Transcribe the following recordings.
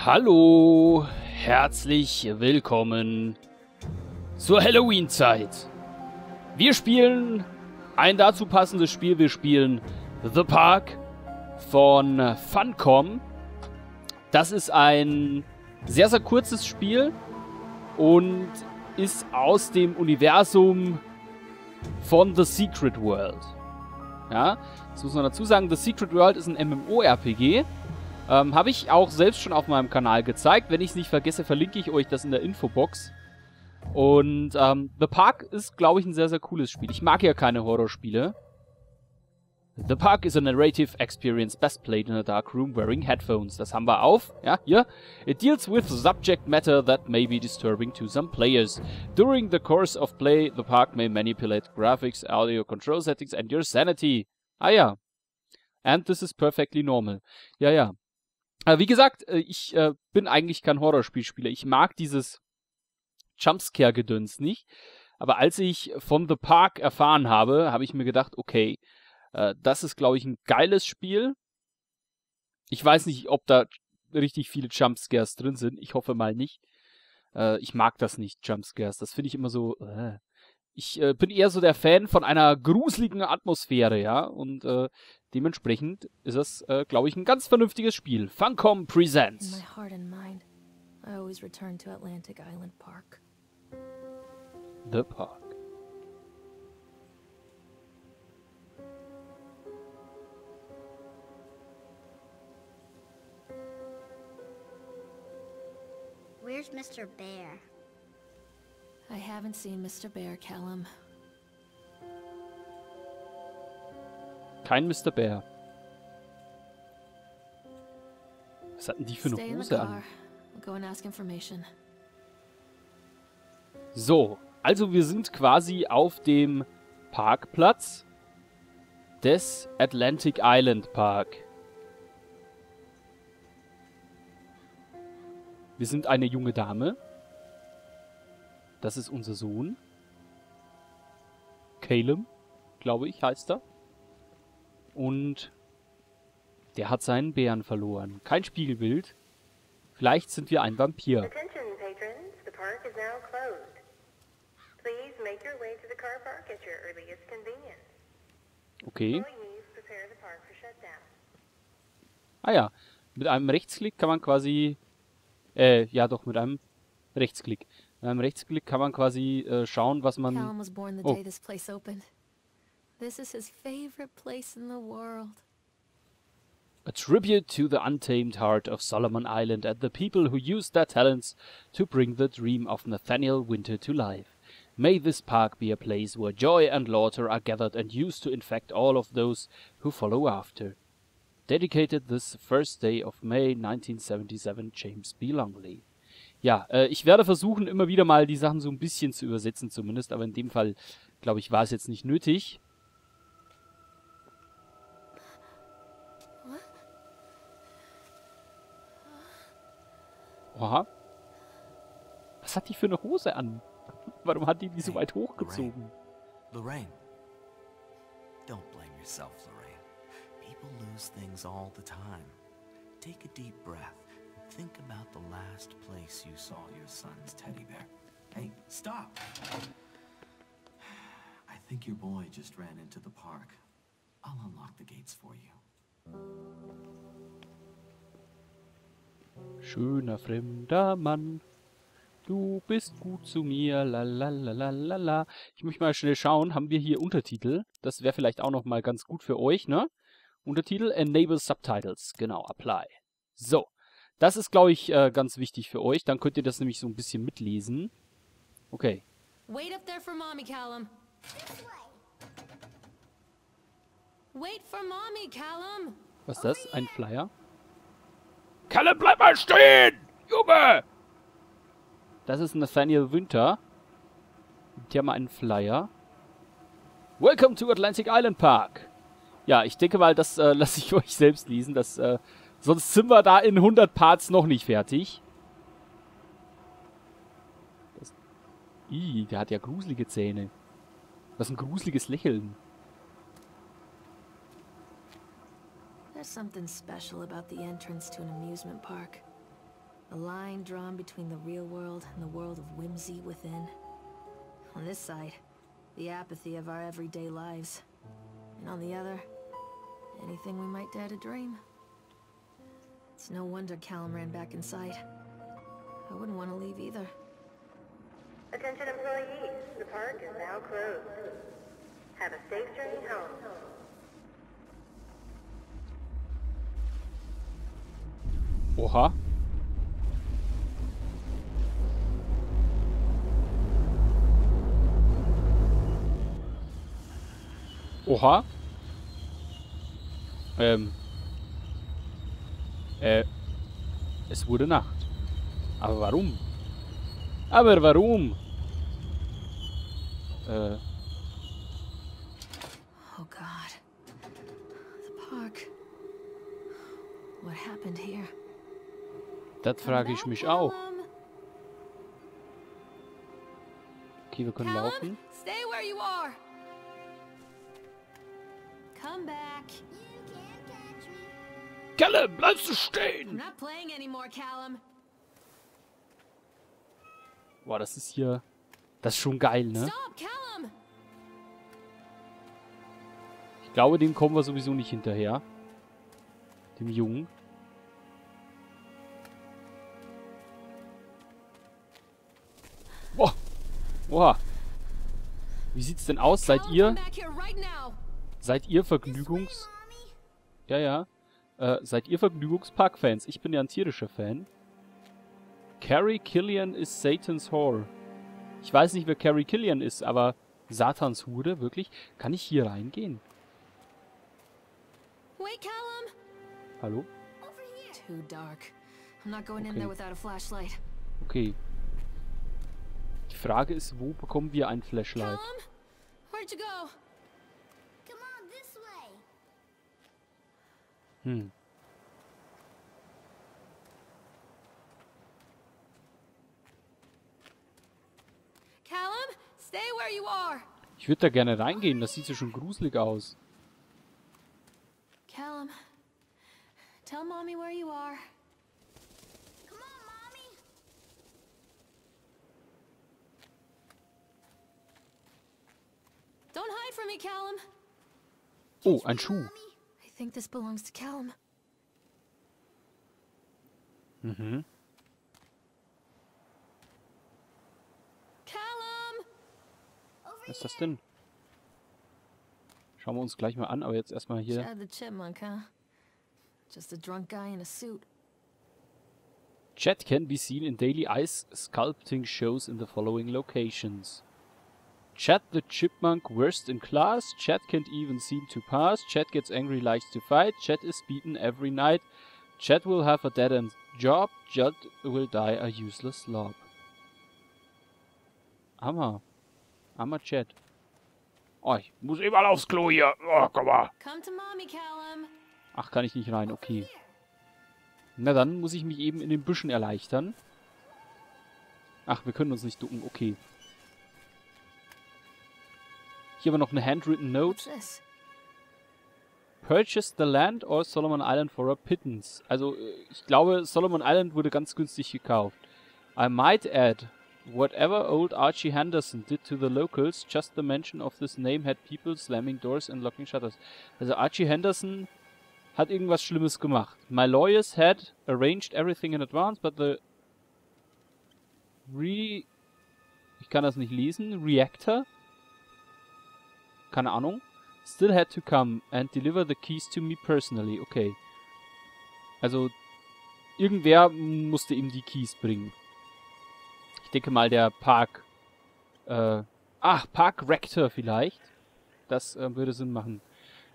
Hallo, herzlich willkommen zur Halloween-Zeit. Wir spielen ein dazu passendes Spiel. Wir spielen The Park von Funcom. Das ist ein sehr, sehr kurzes Spiel und ist aus dem Universum von The Secret World. Ja, das muss man dazu sagen. The Secret World ist ein MMORPG. Habe ich auch selbst schon auf meinem Kanal gezeigt. Wenn ich es nicht vergesse, verlinke ich euch das in der Infobox. Und The Park ist, glaube ich, ein sehr, sehr cooles Spiel. Ich mag ja keine Horrorspiele. The Park is a narrative experience best played in a dark room wearing headphones. Das haben wir auf. Ja, hier. It deals with subject matter that may be disturbing to some players. During the course of play, the park may manipulate graphics, audio, control settings and your sanity. Ah ja. And this is perfectly normal. Ja, ja. Wie gesagt, ich bin eigentlich kein Horrorspielspieler. Ich mag dieses Jumpscare-Gedöns nicht. Aber als ich von The Park erfahren habe, habe ich mir gedacht, okay, das ist, glaube ich, ein geiles Spiel. Ich weiß nicht, ob da richtig viele Jumpscares drin sind. Ich hoffe mal nicht. Ich mag das nicht, Jumpscares. Das finde ich immer so... Ich bin eher so der Fan von einer gruseligen Atmosphäre, ja. Und dementsprechend ist das, glaube ich, ein ganz vernünftiges Spiel. Funcom Presents. In my heart and mind, I always return to Atlantic Island Park. The Park. Where's Mr. Bear? I haven't seen Mr. Bear, Callum. Kein Mr. Bear. Was hatten die für Stay eine in the Hose car. an? I'll go and ask information. So, also wir sind quasi auf dem Parkplatz des Atlantic Island Park. Wir sind eine junge Dame. Das ist unser Sohn. Caleb, glaube ich, heißt er. Und der hat seinen Bären verloren. Kein Spiegelbild. Vielleicht sind wir ein Vampir. Attention, patrons. The park is now closed. Please make your way to the car park at your earliest convenience. Okay. Employees prepare the park for shutdown. Ah ja, mit einem Rechtsklick kann man quasi... ja doch, mit einem Rechtsklick. Mit einem Rechtsklick kann man quasi schauen, was man... Callum was born the day this place opened. This is his favorite place in the world. A tribute to the untamed heart of Solomon Island and the people who used their talents to bring the dream of Nathaniel Winter to life. May this park be a place where joy and laughter are gathered and used to infect all of those who follow after. Dedicated this first day of May 1977, James B. Longley. Ja, ich werde versuchen, immer wieder mal die Sachen so ein bisschen zu übersetzen zumindest, aber in dem Fall, glaube ich, war es jetzt nicht nötig. Oha. Was hat die für eine Hose an? Warum hat die so weit hochgezogen? Lorraine. Don't blame yourself, Lorraine. People lose things all the time. Take a deep breath and think about the last place you saw your son's teddy bear. Hey, stop! I think your boy just ran into the park. I'll unlock the gates for you. Schöner fremder Mann, du bist gut zu mir, la. Ich möchte mal schnell schauen, haben wir hier Untertitel? Das wäre vielleicht auch noch mal ganz gut für euch, ne? Untertitel, Enable Subtitles, genau, Apply. So, das ist, glaube ich, ganz wichtig für euch. Dann könnt ihr das nämlich so ein bisschen mitlesen. Okay. Wait up there for mommy, Callum. Wait for mommy, Callum. Was ist das? Ein Flyer? Callum, bleib mal stehen! Junge! Das ist Nathaniel Winter. Hier haben wir einen Flyer. Welcome to Atlantic Island Park. Ja, ich denke mal, das lasse ich euch selbst lesen. Das, sonst sind wir da in 100 Parts noch nicht fertig. Der hat ja gruselige Zähne. Was ein gruseliges Lächeln. There's something special about the entrance to an amusement park. A line drawn between the real world and the world of whimsy within. On this side, the apathy of our everyday lives. And on the other, anything we might dare to dream. It's no wonder Callum ran back inside. I wouldn't want to leave either. Attention employees, the park is now closed. Have a safe journey home. Oha. Oha. Es wurde Nacht. Aber warum? Aber warum? Oh God. The park. What happened here? Das frage ich mich auch. Okay, wir können laufen. Stay where you are. Come back. Callum, bleibst du I'm stehen! not playing anymore, Callum. Boah, das ist hier... Das ist schon geil, ne? Stop, Callum. Ich glaube, dem kommen wir sowieso nicht hinterher. Dem Jungen. Boah! Oha! Wie sieht's denn aus? Seid ihr... Seid ihr Vergnügungs... Ja, ja. Seid ihr Vergnügungspark-Fans? Ich bin ja ein tierischer Fan. Carrie Killian ist Satans Whore. Ich weiß nicht, wer Carrie Killian ist, aber Satans Hure, wirklich? Kann ich hier reingehen? Wait, Callum. Hallo? Too dark. I'm not going in there without a flashlight. Okay. Die Frage ist, wo bekommen wir ein Flashlight? Callum, where'd you go? Come on, this way. Hm. Callum, stay where you are. Ich würde da gerne reingehen, das sieht so schon gruselig aus. Callum, tell Mommy where you are. Come on, Mommy. Don't hide from me, Callum. Oh, ein Schuh. I think this belongs to Callum. Mhm. Callum! Was ist das denn? Schauen wir uns gleich mal an, aber jetzt erstmal hier. Chad the Chipmunk, huh? Just a drunk guy in a suit. Chat can be seen in daily ice sculpting shows in the following locations. Chat the Chipmunk worst in class. Chat can't even seem to pass. Chat gets angry, likes to fight. Chat is beaten every night. Chat will have a dead-end job. Chat will die a useless slob. Hammer. Hammer Chat. Oh, ich muss eben mal aufs Klo hier. Oh, komm mal. Come to Mommy, Callum. Ach, kann ich nicht rein. Okay. Na dann muss ich mich eben in den Büschen erleichtern. Ach, wir können uns nicht ducken. Okay. Hier haben wir noch eine handwritten What's note. this? Purchase the land or Solomon Island for a pittance. Also, ich glaube, Solomon Island wurde ganz günstig gekauft. I might add, whatever old Archie Henderson did to the locals, just the mention of this name had people slamming doors and locking shutters. Also Archie Henderson hat irgendwas Schlimmes gemacht. My lawyers had arranged everything in advance, but the ich kann das nicht lesen. Reactor? Keine Ahnung. Still had to come and deliver the keys to me personally. Okay. Also, irgendwer musste ihm die Keys bringen. Ich denke mal, der Park... Park Rector vielleicht. Das würde Sinn machen.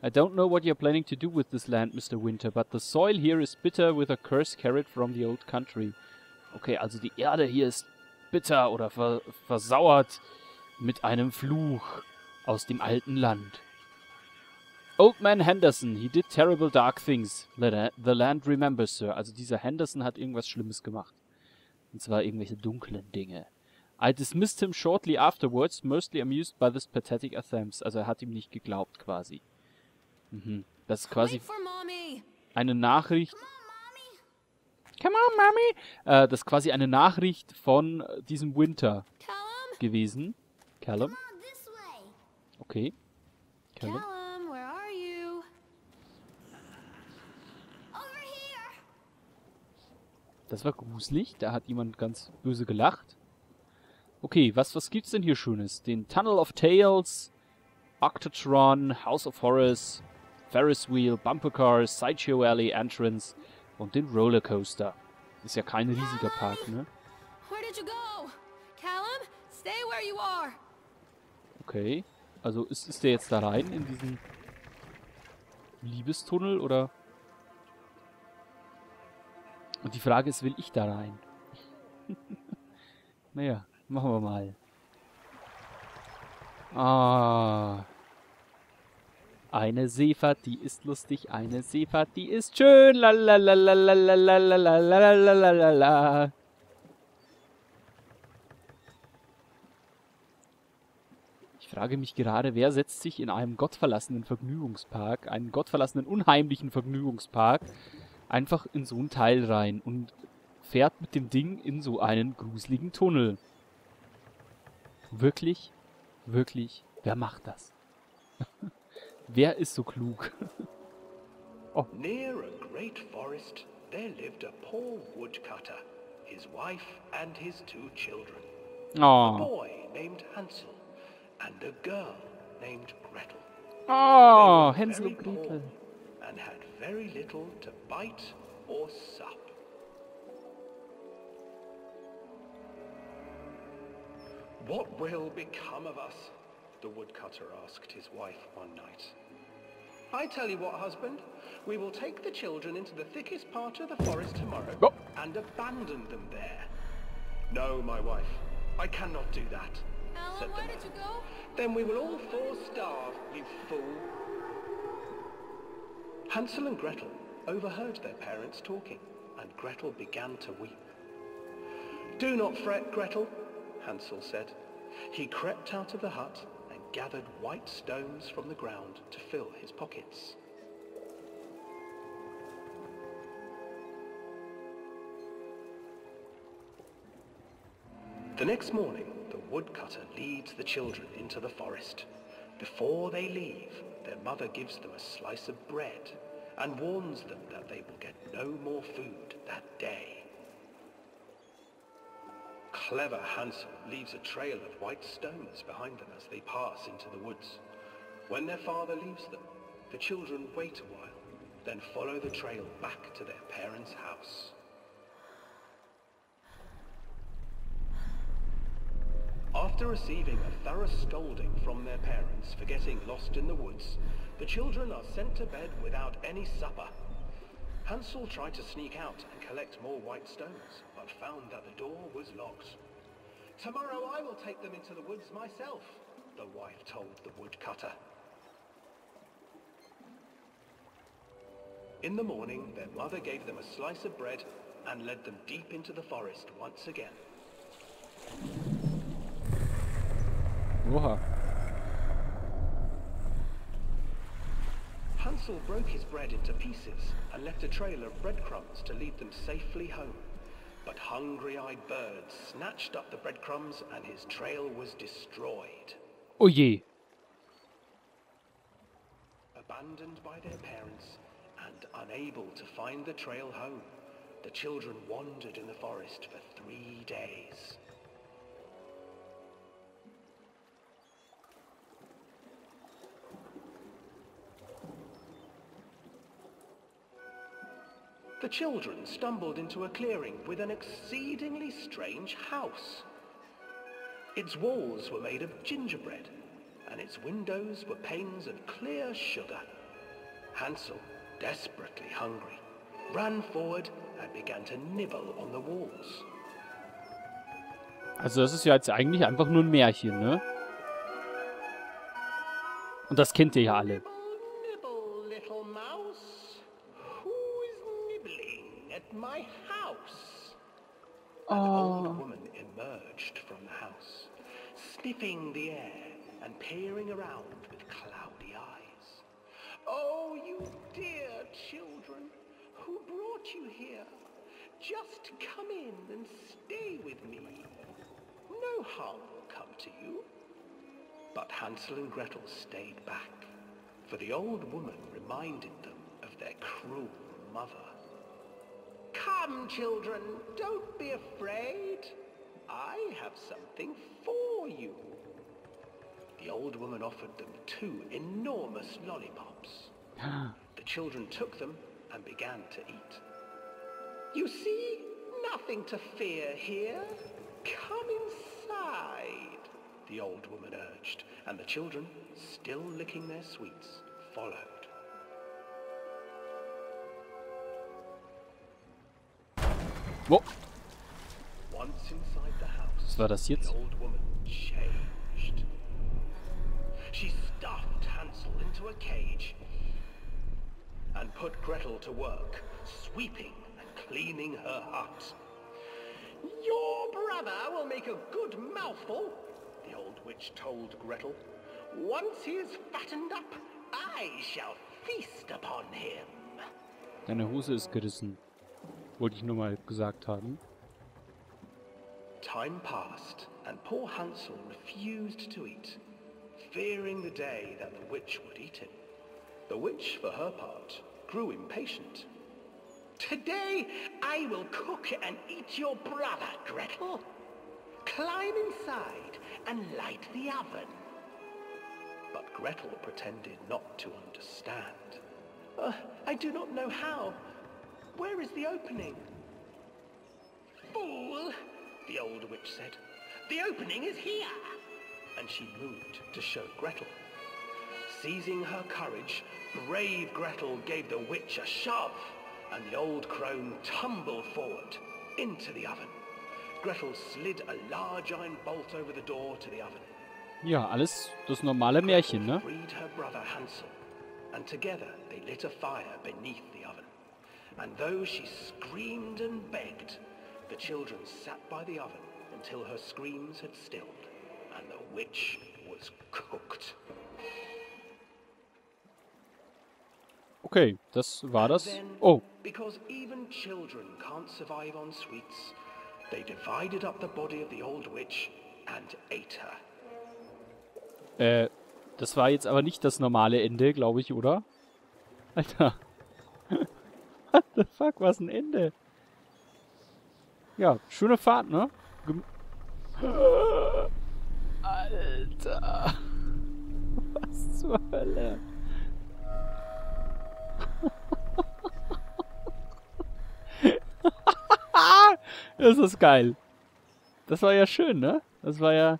I don't know what you're planning to do with this land, Mr. Winter, but the soil here is bitter with a curse carried from the old country. Okay, also die Erde hier ist bitter oder versauert mit einem Fluch aus dem alten Land. Old Man Henderson, he did terrible dark things. The land remembers, sir. Also dieser Henderson hat irgendwas Schlimmes gemacht. Und zwar irgendwelche dunklen Dinge. I dismissed him shortly afterwards, mostly amused by this pathetic attempts. Also er hat ihm nicht geglaubt, quasi. Mhm. Das ist quasi Wait for Mommy. eine Nachricht. Come on, Mommy. Das ist quasi eine Nachricht von diesem Winter Callum? gewesen. Callum? Come on, this way. Okay. Callum. Callum, where are you? Over here. Das war gruselig. Da hat jemand ganz böse gelacht. Okay, was gibt's denn hier Schönes? Den Tunnel of Tales, Octatron, House of Horrors, Ferris Wheel, Bumper Cars, Sideshow Alley, Entrance und den Rollercoaster. Ist ja kein riesiger Park, ne? Where did you go? Callum, stay where you are. Okay. Also ist der jetzt da rein in diesen Liebestunnel oder? Und die Frage ist, will ich da rein? Naja, machen wir mal. Ah. Eine Seefahrt, die ist lustig. Eine Seefahrt, die ist schön. Lalalalalalalalalala. Ich frage mich gerade, wer setzt sich in einem gottverlassenen Vergnügungspark, einen gottverlassenen, unheimlichen Vergnügungspark, einfach in so ein Teil rein und fährt mit dem Ding in so einen gruseligen Tunnel. Wirklich? Wirklich? Wer macht das? Wer ist so klug? Oh. Near a great forest, there lived a poor woodcutter, his wife and his 2 children. A Oh. boy named Hansel and a girl named Gretel. Oh, They were Hänsel very und Gretel. poor and had very little to bite or sup. What will become of us? The woodcutter asked his wife one night. I tell you what, husband, we will take the children into the thickest part of the forest tomorrow Oh. and abandon them there. No, my wife, I cannot do that, said Callum, the where man. did you go? Then we will all 4 starve, you fool. Hansel and Gretel overheard their parents talking, and Gretel began to weep. Do not fret, Gretel, Hansel said. He crept out of the hut and gathered white stones from the ground to fill his pockets. The next morning, the woodcutter leads the children into the forest. Before they leave, their mother gives them a slice of bread and warns them that they will get no more food that day. Clever Hansel leaves a trail of white stones behind them as they pass into the woods. When their father leaves them, the children wait a while, then follow the trail back to their parents' house. After receiving a thorough scolding from their parents for getting lost in the woods, the children are sent to bed without any supper. Hansel tried to sneak out and collect more white stones, but found that the door was locked. Tomorrow I will take them into the woods myself, the wife told the woodcutter. In the morning, their mother gave them a slice of bread and led them deep into the forest once again. Oha. Hansel broke his bread into pieces and left a trail of breadcrumbs to lead them safely home. But hungry-eyed birds snatched up the breadcrumbs and his trail was destroyed. Oh je. Abandoned by their parents and unable to find the trail home, the children wandered in the forest for 3 days. The children stumbled into a clearing with an exceedingly strange house. Its walls were made of gingerbread, and its windows were panes of clear sugar. Hansel, desperately hungry, ran forward and began to nibble on the walls. Also das ist ja jetzt eigentlich einfach nur ein Märchen, ne? Und das kennt ihr ja alle. Nibble, little mouse. Who is nibbling at my house? An old woman emerged from the house, sniffing the air and peering around with cloudy eyes. Oh, you dear children, who brought you here? just come in and stay with me. No harm will come to you. But Hansel and Gretel stayed back, for the old woman reminded them of their cruel mother. Come, children, don't be afraid. I have something for you. The old woman offered them 2 enormous lollipops. The children took them and began to eat. You see, nothing to fear here. Come inside, the old woman urged, and the children, still licking their sweets, followed. Wo? Once inside the house, Was war das the jetzt? old woman changed. She stuffed Hansel into a cage and put Gretel to work, sweeping and cleaning her hut. Your brother will make a good mouthful, the old witch told Gretel. Once he is fattened up, I shall feast upon him. Deine Hose ist gerissen. Wollte ich nur mal gesagt haben. Time passed, and poor Hansel refused to eat, fearing the day that the witch would eat him. The witch, for her part, grew impatient. Today I will cook and eat your brother, Gretel. Climb inside and light the oven. But Gretel pretended not to understand. I do not know how. Where is the opening? Fool, the old witch said. The opening is here. And she moved to show Gretel. Seizing her courage, brave Gretel gave the witch a shove, and the old crone tumbled forward into the oven. Gretel slid a large iron bolt over the door to the oven. Ja, alles das normale Märchen, ne? Freed her brother Hansel, and together they lit a fire beneath the oven. And though she screamed and begged, the children sat by the oven until her screams had stilled, and the witch was cooked. Okay, das war das. Then, Oh, because even children can't survive on sweets, they divided up the body of the old witch and ate her. das war jetzt aber nicht das normale Ende, glaube ich, oder? Alter. What the fuck, was ein Ende? Ja, schöne Fahrt, ne? Alter. Was zur Hölle? Das ist geil. Das war ja schön, ne? Das war ja...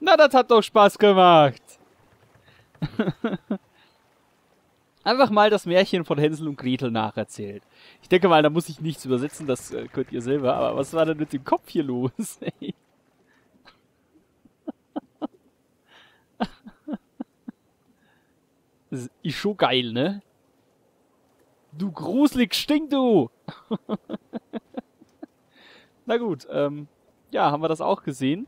Na, das hat doch Spaß gemacht. Einfach mal das Märchen von Hänsel und Gretel nacherzählt. Ich denke mal, da muss ich nichts übersetzen, das könnt ihr selber. Aber was war denn mit dem Kopf hier los? Ey? Das ist schon geil, ne? Du gruselig Stink, du! Na gut, ja, haben wir das auch gesehen.